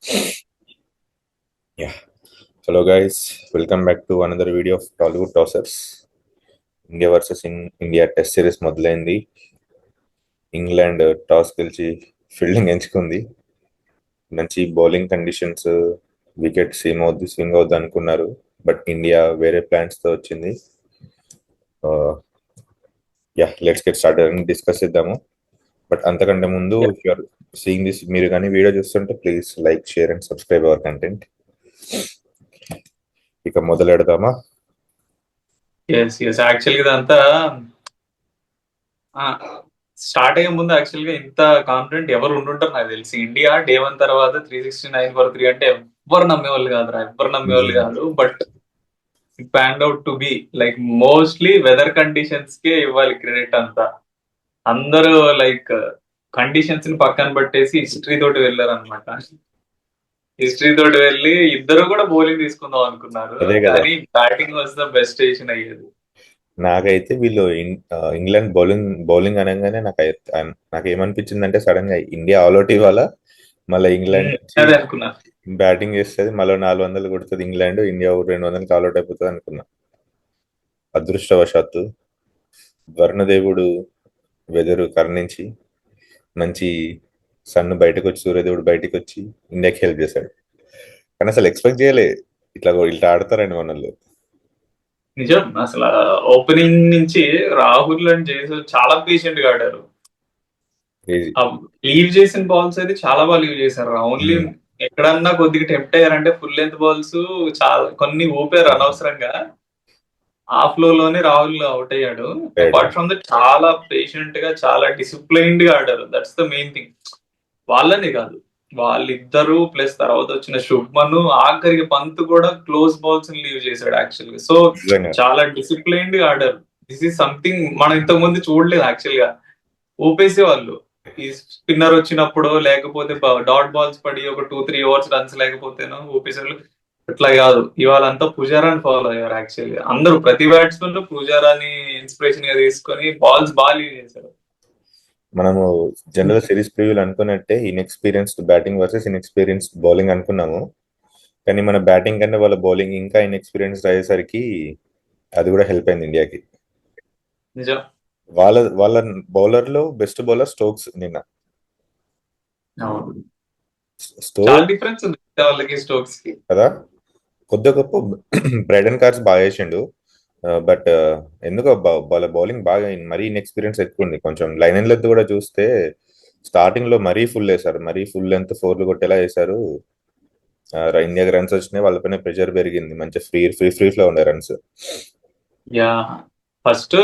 Yeah. Hello guys. Welcome back to another video of Tollywood Tossers. India versus India test series మొదలైంది. England toss గెలిచి fielding ఎంచుకుంది. మంచి bowling conditions, wicket swing అవుద్ది అనుకున్నారు. But India వేరే plans తో వచ్చింది. లెట్స్ గెట్ స్టార్ట్ అని డిస్కస్ చేద్దాము. బట్ అంతకంటే ముందు ఇఫ్ యూఆర్ సీయింగ్ దిస్, మీరు కానీ వీడియో చూస్తుంటే please like, share and subscribe our content. ఇక మొదలెడదామా? యాక్చువల్గా ఇదంతా స్టార్ట్ అయ్యే ముందు యాక్చువల్గా ఇంత కాన్ఫిడెంట్ ఎవరు ఉండుంటారు నాకు తెలిసి. ఇండియా డే 1 తర్వాత 369 ఫర్ 3 అంటే ఎవ్వరు నమ్మేవాళ్ళు కాదురా, ఎవ్వరు నమ్మేవాళ్ళు కాదు. But it panned out to be like mostly weather conditions కే ఇవ్వాలి క్రెడిట్ అంతా. అందరూ లైక్ కండిషన్స్ ని పక్కన పెట్టేసి హిస్టరీ తోటి వెళ్ళారు అనమాట. హిస్టరీ తోటి వెళ్ళి ఇద్దరు కూడా బౌలింగ్ తీసుకుందాం అనుకున్నారు, కానీ batting was the best station అయ్యేది. నాకైతే వీళ్ళు ఇంగ్లాండ్ బౌలింగ్ అనగానే నాకు ఏమనిపించింది అంటే, సడన్ గా ఇండియా ఆల్అౌట్ ఇవ్వాలా, మళ్ళీ ఇంగ్లాండ్ అనుకున్నా బ్యాటింగ్ చేస్తుంది, మళ్ళీ 400 కొడుతుంది ఇంగ్లాండ్, ఇండియా 200 ఆల్అౌట్ అయిపోతుంది అనుకున్నా. అదృష్టవశాత్తు వర్ణదేవుడు వెదరు కరుణించి మంచి బయటకు వచ్చి, సూర్యదేవుడు బయటకు వచ్చి ఇండియాకి హెల్ప్ చేశాడు. కానీ అసలు ఎక్స్పెక్ట్ చేయలే ఇట్లా ఆడతారని మనల్ని. నిజం, అసలు ఓపెనింగ్ నుంచి రాహుల్ అండ్ జయసూర్య చాలా పేషెంట్ గా ఆడారు. లీవ్ చేసిన బాల్స్ అయితే చాలా బాగా లీవ్ చేశారు. ఓన్లీ ఎక్కడన్నా కొద్దిగా టెంప్ట్ అయ్యారంటే ఫుల్ లెంత్ బాల్స్ చాలా కొన్ని ఊపారు అనవసరంగా. ఆ ఫ్లో లోనే రాహుల్ అవుట్ అయ్యాడు. అపార్ట్ ఫ్రమ్ దట్ చాలా పేషెంట్ గా, చాలా డిసిప్లైన్డ్ గా ఆడారు. That's the main thing. వాళ్ళని కాదు, వాళ్ళిద్దరు ప్లస్ తర్వాత వచ్చిన శుభ్మన్, ఆఖరికి పంత్ కూడా క్లోజ్ బాల్స్ లీవ్ చేశాడు యాక్చువల్ గా. సో చాలా డిసిప్లైన్డ్ గా ఆడారు. దిస్ ఈస్ సంథింగ్ మనం ఇంతకు ముందు చూడలేదు యాక్చువల్ గా. ఊపేసే వాళ్ళు ఈ స్పిన్నర్ వచ్చినప్పుడు, లేకపోతే డాట్ బాల్స్ పడి ఒక 2-3 ఓవర్స్ రన్స్ లేకపోతేనో ఊపేసేవాళ్ళు. అట్లా కాదు, ఇవాళ అంతా పుజారాని ఫాలో అయ్యారు యాక్చువల్ గా. అందరూ ప్రతి బ్యాట్స్మెన్ పుజారాని ఇన్స్పిరేషన్ గా తీసుకొని బాల్స్ బాగా లీవ్ చేశారు. మనము జనరల్ సిరీస్ ప్రివ్యూలు అనుకున్నట్టే inexperienced batting versus inexperienced bowling అనుకున్నాము. కానీ మన బ్యాటింగ్ కంటే వాళ్ళ బౌలింగ్ ఇంకా ఇన్ఎక్స్పీరియన్స్డ్ అయ్యేసరికి అది కూడా హెల్ప్ అయింది ఇండియాకి. నిజం. వాళ్ళ బౌలర్ లో బెస్ట్ బౌలర్ స్టోక్స్ నిన్న. డిఫరెన్స్ ఉంది వాళ్ళకి స్టోక్స్ కి కదా. కొద్ది గొప్ప బ్రైడన్ కార్స్ బాగా వేసిండు, బట్ ఎందుకో వాళ్ళ బౌలింగ్ బాగా మరీ ఇన్ఎక్స్పీరియన్స్ ఎక్కువ ఉంది. కొంచెం లైన్ అండ్ లెంత్ కూడా చూస్తే స్టార్టింగ్ లో మరీ ఫుల్ వేశారు, మరీ ఫుల్ లెంత్ 4లు కొట్టేలా వేశారు. ఇండియాకి రన్స్ వచ్చినాయి, వాళ్ళపైన ప్రెషర్ పెరిగింది, మంచి ఫ్రీ ఫ్లో ఉండే రన్స్. ఫస్ట్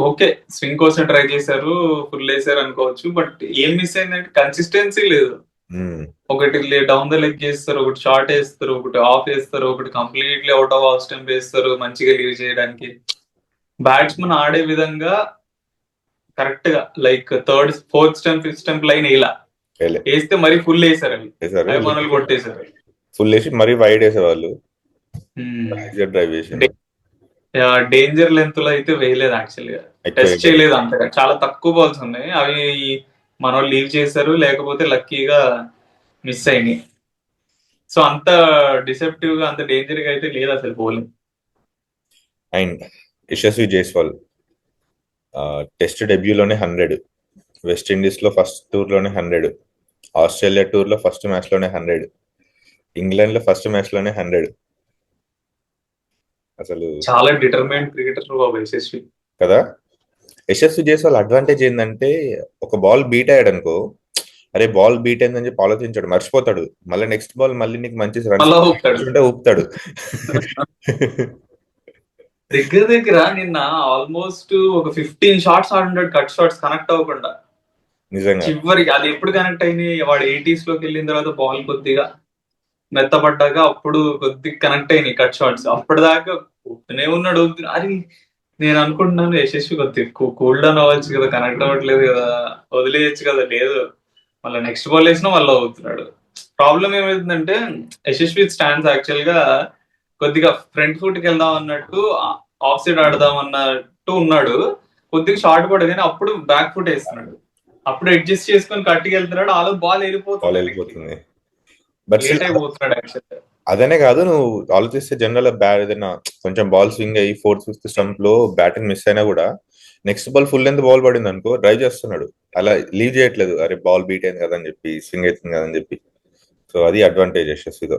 ఓకే, స్వింగ్ కోసం ట్రై చేశారు, ఫుల్ వేసారు అనుకోవచ్చు. బట్ ఏం మిస్ అయిందంటే కన్సిస్టెన్సీ లేదు. ఒకటి డౌన్ ద లెగ్ చేస్తారు, ఒకటి షార్ట్ వేస్తారు, ఒకటి ఆఫ్ వేస్తారు, ఒకటి completely out of off stump వేస్తారు మంచిగా లీవ్ చేయడానికి. బ్యాట్స్మెన్ ఆడే విధంగా కరెక్ట్ గా like third, fourth stump, fifth stump line వేస్తే మరి ఫుల్ వేసారు, అవి మనల్ని కొట్టేశారు. ఫుల్ వేసి మరీ వైడ్ వేసేవాళ్ళు. డ్రైవ్ చేసి డేంజర్ లెంత్ లో అయితే వేయలేదు యాక్చువల్ గా, టెస్ట్ చేయలేదు అంతగా. చాలా తక్కువ బాల్స్ ఉన్నాయి, అవి మన వాళ్ళు లీవ్ చేశారు, లేకపోతే లక్కీగా మిస్ అయినాయి. సో అంత డిసెప్టివ్ గా, అంత డేంజర్ గా అయితే లేదు అసలు bowling. And Yashasvi Jaiswal test డెబ్యూలోనే 100, వెస్టిండీస్ లో ఫస్ట్ టూర్ లోనే 100, ఆస్ట్రేలియా టూర్ లో ఫస్ట్ మ్యాచ్ లోనే 100, ఇంగ్లాండ్ లో ఫస్ట్ మ్యాచ్ లోనే 100. అసలు చాలా డిటర్మైన్ క్రికెటర్ బాబు యశస్వి కదా. యశస్వి జైస్వాల్ అడ్వాంటేజ్ ఏంటంటే, ఒక బాల్ బీట్ అయ్యాడు అనుకో, అరే బాల్ బీట్ అయిందని చెప్పి ఆలోచించాడు, మర్చిపోతాడు. మళ్ళీ నెక్స్ట్ బాల్ మళ్ళీ నీకు మంచి రన్స్ ఊపుతాడు. దగ్గర నిన్న ఆల్మోస్ట్ ఒక 15 షాట్స్ ఆడుంటాడు, కట్ షాట్స్ కనెక్ట్ అవ్వకుండా. నిజంగా చివరికి అది ఎప్పుడు కనెక్ట్ అయినాయి, వాడు 80s లోకి వెళ్ళిన తర్వాత బాల్ కొద్దిగా మెత్తపడ్డాక అప్పుడు కొద్దిగా కనెక్ట్ అయినాయి కట్ షాట్స్. అప్పటిదాకా ఊపుతూనే ఉన్నాడు. అది నేను అనుకుంటున్నాను, యశస్వి కొద్దిగా కూల్ డౌన్ అవ్వచ్చు కదా, కనెక్ట్ అవ్వట్లేదు కదా, వదిలేయచ్చు కదా. లేదు, మళ్ళీ నెక్స్ట్ బాల్ వేసినా మళ్ళీ అవుతున్నాడు. ప్రాబ్లం ఏమైందంటే, యశస్వి స్టాండ్స్ యాక్చువల్ గా కొద్దిగా ఫ్రంట్ ఫుట్ కి వెళ్దాం అన్నట్టు, ఆఫ్ సైడ్ ఆడదాం అన్నట్టు ఉన్నాడు. కొద్దిగా షార్ట్ పడగానే అప్పుడు బ్యాక్ ఫుట్ వేస్తున్నాడు, అప్పుడు అడ్జస్ట్ చేసుకొని కట్టుకి వెళ్తున్నాడు, ఆలో బాల్ వెళ్ళిపోతుంది. బట్ లేట్ అయిపోతున్నాడు యాక్చువల్గా. అదనే కాదు, నువ్వు ఆలోచిస్తే జనరల్ బ్యాట్ ఏదైనా కొంచెం బాల్ స్వింగ్ అయ్యి ఫోర్త్ ఫిఫ్త్ స్టంప్ లో బ్యాటింగ్ మిస్ అయినా కూడా next ball full length ball పడింది అనుకో డ్రైవ్ చేస్తున్నాడు, అలా లీవ్ చేయట్లేదు, అరే బాల్ బీట్ అయింది కదా అని చెప్పి, స్వింగ్ అవుతుంది కదా అని చెప్పి. సో అది అడ్వాంటేజ్ యశస్వితో.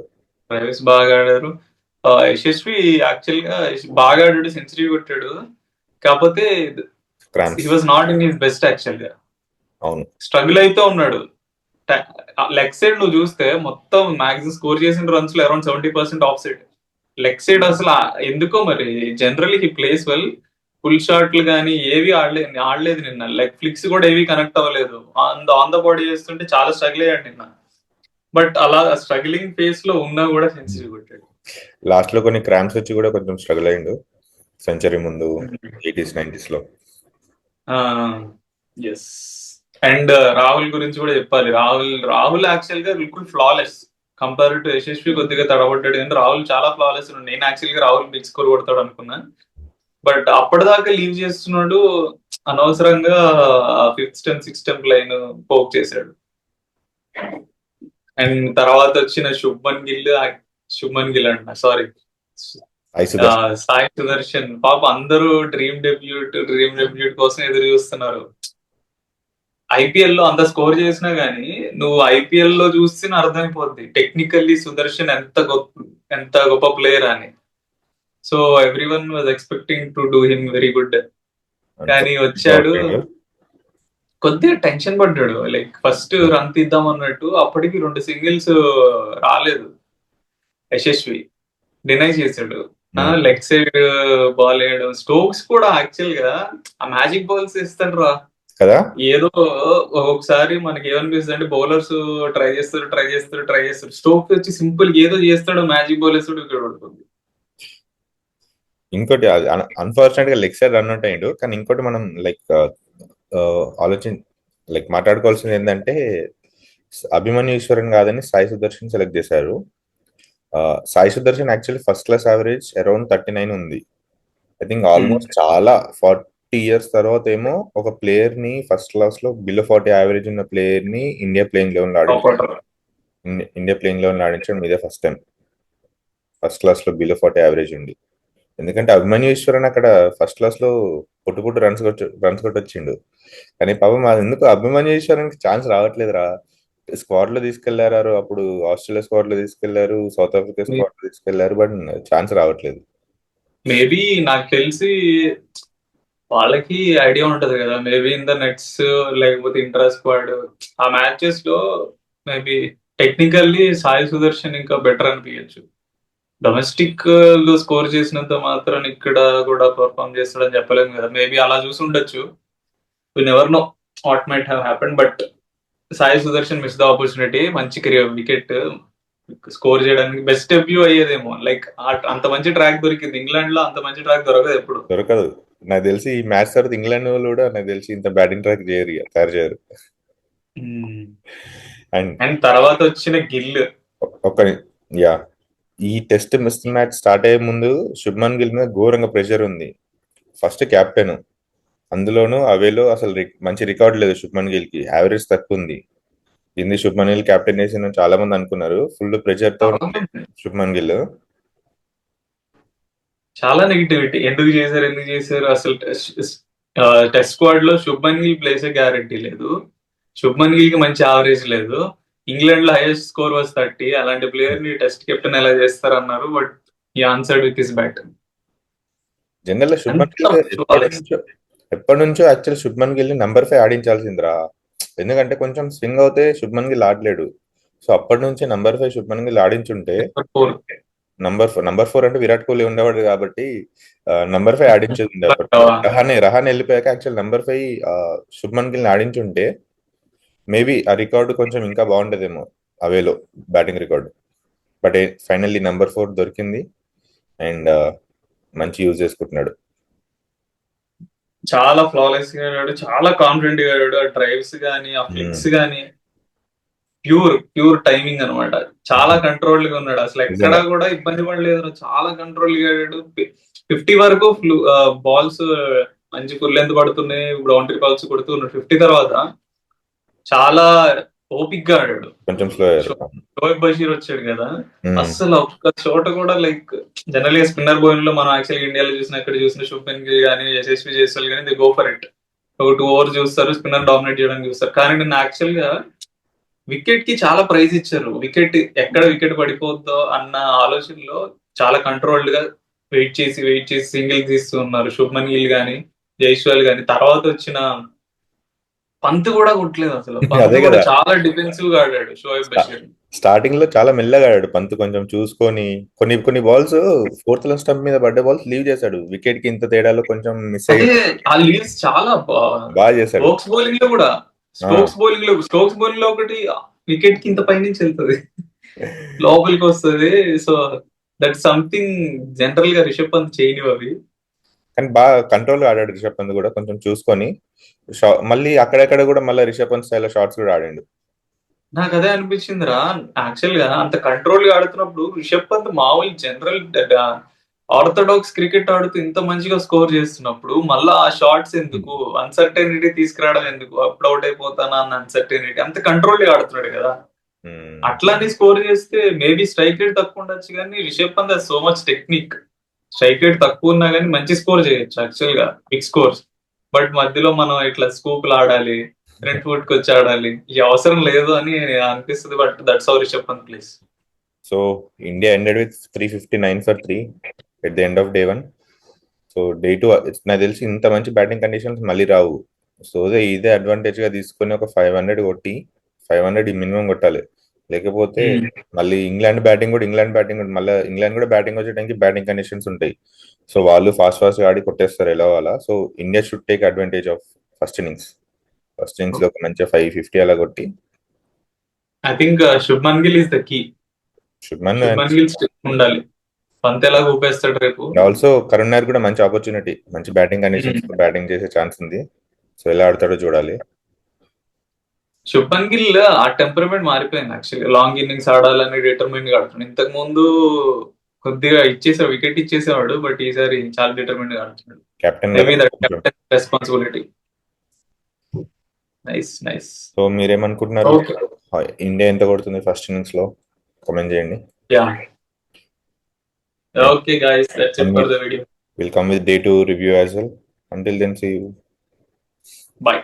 ట్రైవ్స్ బాగా ఆడారు. యశస్వి యాక్చువల్ గా బాగా ఆడాడు, సెంచరీ కొట్టాడు. కాకపోతే he cramps. Was not in his best actual గా. అవును. స్ట్రగుల్ అయితే ఉన్నాడు. లెగ్ సైడ్ నువ్వు చూస్తే మొత్తం మాక్సిమం స్కోర్ చేసిన రన్స్ లో around 70% of side. Leg side అసలు ఎందుకో మరి generally he plays well. Full షాట్లు కానీ ఏవి ఆడలేదు నిన్న. లెగ్ ఫ్లిక్స్ కూడా ఏవి కనెక్ట్ అవ్వలేదు. ఆన్ ద బాడీ చేస్తుంటే చాలా స్ట్రగుల్ అయ్యాడు నిన్న. బట్ అలా స్ట్రగ్లింగ్ ఫేస్ లో ఉన్నా కూడా సెంచరీ కొట్టాడు. లాస్ట్ లో కొన్ని క్రాంప్స్ వచ్చి కూడా కొంచెం స్ట్రగుల్ అయ్యిండు సెంచరీ ముందు 80s 90s లో. ఎస్. అండ్ రాహుల్ గురించి కూడా చెప్పాలి. రాహుల్ యాక్చువల్ గా బిల్కుల్ ఫ్లాలెస్ కంపేర్ టు యశస్వి. కొద్దిగా తడబడ్డాడు కానీ రాహుల్ చాలా ఫ్లాలెస్ ఉన్నాడు. నేను యాక్చువల్ గా రాహుల్ బిగ్ స్కోర్ కొడతాడు అనుకున్నా. బట్ అప్పటిదాకా లీవ్ చేస్తున్నాడు. అనవసరంగా fifth stump sixth stump line poke చేశాడు. అండ్ తర్వాత వచ్చిన శుభ్మన్ గిల్ అంట, సారీ, సాయి సుదర్శన్. పాప అందరూ డ్రీమ్ డెబ్యూట్ కోసం ఎదురు చూస్తున్నారు. ఐపీఎల్ లో అంత స్కోర్ చేసినా గానీ నువ్వు ఐపీఎల్ లో చూస్తే అర్థమైపోద్ది టెక్నికల్లీ సుదర్శన్ ఎంత గొప్ప ప్లేయర్ అని. So every one was expecting to do him very good. కానీ వచ్చాడు, కొద్దిగా టెన్షన్ పడ్డాడు. లైక్ ఫస్ట్ రన్ తీద్దాం అన్నట్టు, అప్పటికి 2 సింగిల్స్ రాలేదు. యశస్వి డినై చేశాడు. లెగ్ సైడ్ బాల్ వేయడం. స్టోక్స్ కూడా యాక్చువల్ గా ఆ మ్యాజిక్ బాల్స్ ఇస్తాడు రా కదా. ఏదో ఒక్కొక్కసారి మనకి ఏమనిపిస్తుంది అంటే బౌలర్స్ ట్రై చేస్తారు. స్టోక్స్ వచ్చి సింపుల్ ఏదో చేస్తాడు, మ్యాజిక్ బాల్ వేస్తాడు, ఇక్కడ పడుతుంది. ఇంకోటి అన్ఫార్చునేట్ గా లెగ్ సైడ్ రన్ అవుట్ అయ్యిండు. కానీ ఇంకోటి మనం మాట్లాడుకోవాల్సింది ఏంటంటే అభిమన్యు ఈశ్వరన్ కాదని సాయి సుదర్శన్ సెలెక్ట్ చేశారు. Sai Sudarshan actually first class average around 39 ఉంది. ఐ థింక్ ఆల్మోస్ట్ చాలా 40 years తర్వాత ఏమో ఒక ప్లేయర్ ని ఫస్ట్ క్లాస్ లో బిలో 40 యావరేజ్ ఉన్న ప్లేయర్ ని ఇండియా ప్లేయింగ్ లెవెల్ ఆడించడం ఇదే ఫస్ట్ టైం. ఫస్ట్ క్లాస్ లో బిలో 40 యావరేజ్ ఉంది. ఎందుకంటే అభిమన్యు ఈశ్వరన్ అక్కడ ఫస్ట్ క్లాస్ లో పుట్టు రన్స్ కొట్టొచ్చిండు. కానీ పాపం అది ఎందుకు అభిమన్యు ఈశ్వరన్ కి ఛాన్స్ రావట్లేదురా. స్క్వాడ్ లో తీసుకెళ్లారు, అప్పుడు ఆస్ట్రేలియా స్క్వాడ్ లో తీసుకెళ్లారు, సౌత్ ఆఫ్రికా స్క్వాడ్ లో తీసుకెళ్లారు, బట్ ఛాన్స్ రావట్లేదు. మేబీ నాకు తెలిసి వాళ్ళకి ఐడియా ఉంటది కదా, మేబీ ఇన్ ద నెట్స్ లేకపోతే ఇంట్రా స్క్వాడ్ ఆ మ్యాచెస్ లో మేబీ టెక్నికల్లీ సాయి సుదర్శన్ ఇంకా బెటర్ అనిపించచ్చు. డొమెస్టిక్ లో స్కోర్ చేసినంత మాత్రం ఇక్కడ కూడా పర్ఫామ్ చేస్తాడని చెప్పలేము కదా. మేబీ అలా చూసి ఉండొచ్చు. We never know what might have happen. But Sai Sudharsan miss the opportunity. మంచి వికెట్ స్కోర్ చేయడానికి బెస్ట్ డెబ్యూ అయ్యేదేమో. లైక్ అంత మంచి ట్రాక్ దొరికింది. ఇంగ్లాండ్ లో అంత మంచి ట్రాక్ దొరకదు, ఎప్పుడు దొరకదు. నాకు తెలిసి ఈ మ్యాచ్ తర్వాత ఇంగ్లాండ్ వాళ్ళు కూడా నాకు తెలిసి ఇంత బ్యాటింగ్ ట్రాక్ తయారు చేయరు. అండ్ తర్వాత వచ్చిన గిల్ ఈ టెస్ట్ మిస్ మ్యాచ్ స్టార్ట్ అయ్యే ముందు శుభ్మన్ గిల్ మీద ఘోరంగా ప్రెషర్ ఉంది. ఫస్ట్ కెప్టెన్, అందులోనూ అవేలో అసలు మంచి రికార్డ్ లేదు శుభ్మన్ గిల్ కి, యావరేజ్ తక్కువ ఉంది. ఇది శుభ్మన్ గిల్ కెప్టెన్ వేసి చాలా మంది అనుకున్నారు. ఫుల్ ప్రెషర్ తో శుభ్మన్ గిల్. చాలా నెగిటివిటీ. ఎందుకు చేశారు అసలు. టెస్ట్ స్క్వాడ్ లో శుభ్మన్ గిల్ ప్లేసే గ్యారంటీ లేదు. శుభ్మన్ గిల్ కి మంచి యావరేజ్ లేదు. ఇంగ్లాండ్ లో హైయెస్ట్ స్కోర్ వాజ్ 30. అలాంటి ప్లేయర్ ని టెస్ట్ కెప్టెన్ ఎలా చేస్తారన్నారు. బట్ ఈ answered with his bat. General Shubman Gill ఎప్పటి నుంచో యాక్చువల్ శుభ్మన్ గిల్ ని నంబర్ 5 ఆడించాల్సిందిరా. ఎందుకంటే కొంచెం స్వింగ్ అవుతే శుభ్మన్ గిల్ ఆడలేడు. సో అప్పటి నుంచి నంబర్ 5 శుభ్మన్ గిల్ ఆడించుంటే, నంబర్ 4 అంటే విరాట్ కోహ్లీ ఉండేవాడు కాబట్టి నంబర్ 5 ఆడించేది. రహానే వెళ్ళిపోయాక యాక్చువల్ నంబర్ 5 శుభ్మన్ గిల్ ని ఆడించుంటే మేబీ ఆ రికార్డు కొంచెం ఇంకా బాగుంటదేమో అవేలో batting record. But finally number 4 దొరికింది అండ్ మంచి యూజ్ చేసుకుంటున్నాడు. చాలా ఫ్లాలెస్ గా ఆడాడు, చాలా కాన్ఫిడెంట్ గా ఆడాడు. ఆ డ్రైవ్స్ గానీ ఆ ఫ్లిక్స్ గానీ ప్యూర్ టైమింగ్ అనమాట. చాలా కంట్రోల్ గా ఉన్నాడు. అసలు ఎక్కడా కూడా ఇబ్బంది పడలేదు. చాలా కంట్రోల్ గా ఆడాడు. 50 వరకు బాల్స్ మంచి ఫుల్ లెంత్ పడుతున్నాయి. బౌండరీ బాల్స్ కొడుతున్నాడు. 50 తర్వాత చాలా ఓపిక్ గా ఆడాడు. కొంచెం స్లో అయ్యారు. షోయబ్ బషీర్ వచ్చాడు కదా, ఉమ్, అస్సలు ఒక్క చోట కూడా లైక్ జనరల్ గా స్పిన్నర్ బౌలింగ్ లో మనం యాక్చువల్గా ఇండియాలో చూసినా ఎక్కడ చూసినా శుభ్మన్ గిల్ కానీ యశస్వి జైస్వాల్ కానీ దే గో ఫర్ ఇట్. ఒక 2 ఓవర్స్ చూస్తారు, స్పిన్నర్ డామినేట్ చేయడానికి చూస్తారు. కానీ నిన్న యాక్చువల్ గా వికెట్ కి చాలా ప్రైజ్ ఇచ్చారు. వికెట్ ఎక్కడ వికెట్ పడిపోద్దో అన్న ఆలోచనలో చాలా కంట్రోల్డ్ గా వెయిట్ చేసి సింగిల్ తీస్తూ ఉన్నారు శుభ్మన్ గిల్ గాని జైస్వాల్ గాని. తర్వాత వచ్చిన పంత్ కూడా కొట్టలేదు అసలు. పంత్ అదే కూడా కదా. చాలా డిఫెన్సివ్ గా ఆడాడు షోయబ్ బషీర్. స్టార్టింగ్ లో చాలా మెల్లగా ఆడాడు పంత్, కొంచెం చూసుకొని కొన్ని కొన్ని బాల్స్ ఫోర్త్ లో స్టంప్ మీద పడ్డ బాల్స్ లీవ్ చేశాడు. వికెట్ కి ఇంత తేడాలో కొంచెం మిస్ అదే అయ్యి ఆ లీడ్స్ చాలా బాగా చేశాడు. స్టోక్స్ బౌలింగ్ లో ఒకటి వికెట్ కి ఇంత పైనుంచి వెళ్తుంది, లోపలికి వస్తుంది. సో దట్ సంథింగ్ జనరల్ గా రిషబ్ పంత్ చేయనివి అవి. కానీ బాగా కంట్రోల్ గా ఆడాడు రిషబ్ పంత్ కూడా, కొంచెం చూసుకొని. మళ్ళీ అక్కడెక్కడ కూడా మళ్ళీ రిషబ్ పంత్ స్టైల్ షాట్స్ కూడా ఆడిండు. నాకు అదే అనిపించింది రా. యాక్చువల్ గా అంత కంట్రోల్ గా ఆడుతున్నప్పుడు రిషబ్ పంత్ మామూలు జనరల్ ఆర్థోడాక్స్ క్రికెట్ ఆడుతూ ఇంత మంచిగా స్కోర్ చేస్తున్నప్పుడు మళ్ళా ఆ షాట్స్ ఎందుకు, అన్సర్టెనిటీ తీసుకురావడం ఎందుకు, అప్పుడు అవుట్ అయిపోతానా అన్న అన్సర్టెనిటీ, అంత కంట్రోల్ గా ఆడుతున్నాడు కదా. ఉమ్, అట్లానే స్కోర్ చేస్తే మేబీ స్ట్రైక్ రేట్ తక్కువ ఉండొచ్చు, కానీ Rishabh Pant so much technique. Strike rate తక్కువ ఉన్నా కానీ మంచి స్కోర్ చేయొచ్చు యాక్చువల్ గా, బిగ్ స్కోర్స్. బట్ మధ్యలో మనం ఇట్లా స్కూప్లు ఆడాలి, ఫ్రంట్ ఫుట్ కి వచ్చి ఆడాలి, ఈ అవసరం లేదు అని అనిపిస్తుంది. But that's how Rishabh Pant plays. So India ended with 359 for 3 at the end of day 1. So day 2 నాకు తెలిసి ఇంత మంచి బ్యాటింగ్ కండిషన్స్ మళ్ళీ రావు. సో ఇదే అడ్వాంటేజ్ గా తీసుకొని ఒక 500 కొట్టి, 500 మినిమం కొట్టాలి. లేకపోతే మళ్ళీ ఇంగ్లాండ్ బ్యాటింగ్ కూడా మళ్ళీ ఇంగ్లాండ్ కూడా బ్యాటింగ్ వచ్చేటానికి బ్యాటింగ్ కండిషన్స్ ఉంటాయి. సో వాళ్ళు ఫాస్ట్ గా ఆడి కొట్టేస్తారు ఎలా అలా. So India should take advantage of first innings లో ఒక మంచిగా 550 అలా కొట్టి. I think Shubman Gill is the key. Shubman Shubman Gill ఉండాలి. పంత్ ఎలా ఊపేస్తాడు రేపు. ఆల్సో కరుణ్ నాయర్ కూడా మంచి ఆపర్చునిటీ, మంచి బ్యాటింగ్ కండిషన్స్ బ్యాటింగ్ చేసే ఛాన్స్ ఉంది. సో ఎలా ఆడతాడో చూడాలి. శుభ్మన్ గిల్ ఆ టెంపర్మెంట్ మారిపోయింది యాక్చువల్లీ. లాంగ్ ఇన్నింగ్స్ ఆడాలని డిటర్మిన్ గా ఆడుతున్నాడు. ఇంతకు ముందు కొద్దిగా వికెట్ ఇచ్చేసేవాడు, బట్ ఈసారి చాలా డిటర్మిన్ గా ఆడుతున్నాడు. Captain maybe that captain responsibility. Nice. So మీరేమనుకుంటున్నారు, ఓకే. ఇండియా ఎంత కొడుతుంది ఫస్ట్ ఇన్నింగ్స్ లో? కామెంట్ చేయండి. Yeah okay guys, that's it for the video. We'll come with day 2 review as well. Until then, see you. Bye.